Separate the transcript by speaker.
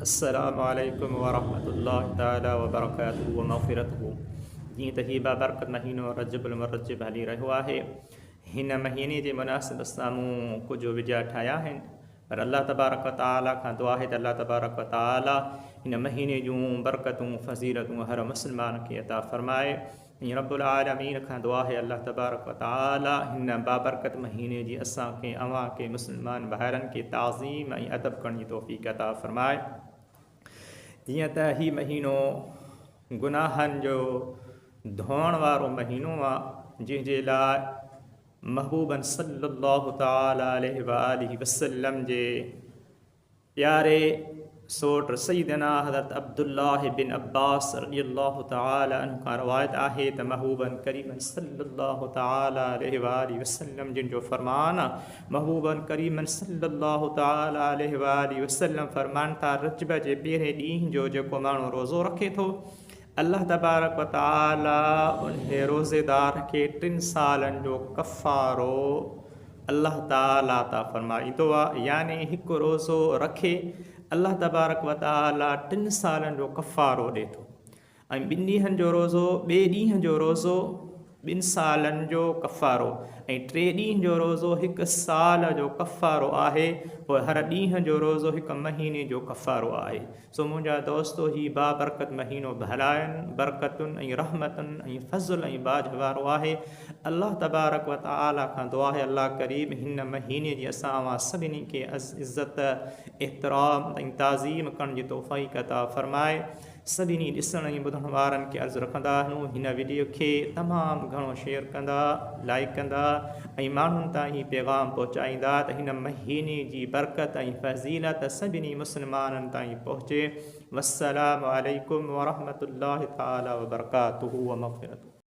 Speaker 1: अस्सलामु अलैकुम वरहमतुल्लाहि ताला वबरकातुहू व मग़फ़िरतुहू। जीअं त हीउ बाबरकत महीनो रजबुल मुरज्जब हली रहियो आहे, हिन महीने जे मुनासिब साम्हूं कुझु विडिया ठाहिया आहिनि, पर अल्लाह तबारक व तआला खां दुआ आहे त अल्लाह तबारक व तआला हिन महीने जूं बरकतूं फ़ज़ीलतूं हर मुस्लमान खे अता फ़रमाए। ऐं रब्बुल आलमीन खां दुआ आहे अल्लाह तबारक व तआला हिन बाबरकत महीने जी असांखे अव्हांखे मुस्लमान भाइरनि खे ताज़ीम ऐं अदब करण जी तौफ़ीक़ अता फ़रमाए। जीअं त हीउ महीनो गुनाहनि जो धोअण वारो महीनो आहे, जंहिंजे लाइ महबूबन सल्लल्लाहु तआला अलैहि वआलिहि वसल्लम जे प्यारे सोट सैयदना हज़रत अब्दुल्लाह बिन अब्बास रज़ियल्लाहु तआला अन्हु खां रवायत आहे त महबूबन करीमन सल्लल्लाहु तआला अलैहि वआलिहि वसल्लम जिन जो फ़रमान महबूबन करीमन सल्लल्लाहु तआला अलैहि वआलिहि वसल्लम फ़रमान था रजब जे पहिरें ॾींहं जो जेको माण्हू रोज़ो रखे थो, अल्लाह तबारक व तआला उन रोज़ेदार खे 3 सालनि जो कफ़ारो अल्लाह ताला ता फ़रमाईंदो आहे। यानी हिकु रोज़ो रखे अल्लाह तबारक व तआला 3 सालनि जो कफ़ारो ॾिए थो, ऐं 2 ॾींहंनि जो रोज़ो, ॿिए ॾींहं जो रोज़ो 2 सालनि जो कफ़ारो, ऐं 3 ॾींहं जो रोज़ो 1 साल जो कफ़ारो आहे। पोइ हर ॾींहं जो रोज़ो 1 महीने जो कफ़ारो आहे। सो मुंहिंजा दोस्तो, हीउ बाबरकत महीनो भलाइनि, बरकतुनि ऐं रहमतुनि ऐं फज़ल ऐं बाज वारो आहे। अल्लाह तबारक व तआला खां दुआ आहे अल्लाह करीम हिन महीने जी असां सभिनी खे इज़्ज़त, एहतराम ऐं ताज़ीम करण जी तौफ़ीक़ अता फ़रमाए। सभिनी ॾिसण ऐं ॿुधण वारनि खे अर्ज़ु रखंदा आहियूं, हिन वीडियो खे तमामु घणो शेयर कंदा, लाइक कंदा ऐं माण्हुनि ताईं पैगाम पहुचाईंदा त हिन महीने जी बरकत ऐं फ़ज़ीलत सभिनी मुस्लमाननि ताईं पहुचे। वस्सलामु अलैकुम वरहमतुल्लाहि ताला वबरकातुहू व मग़फ़िरतुहू।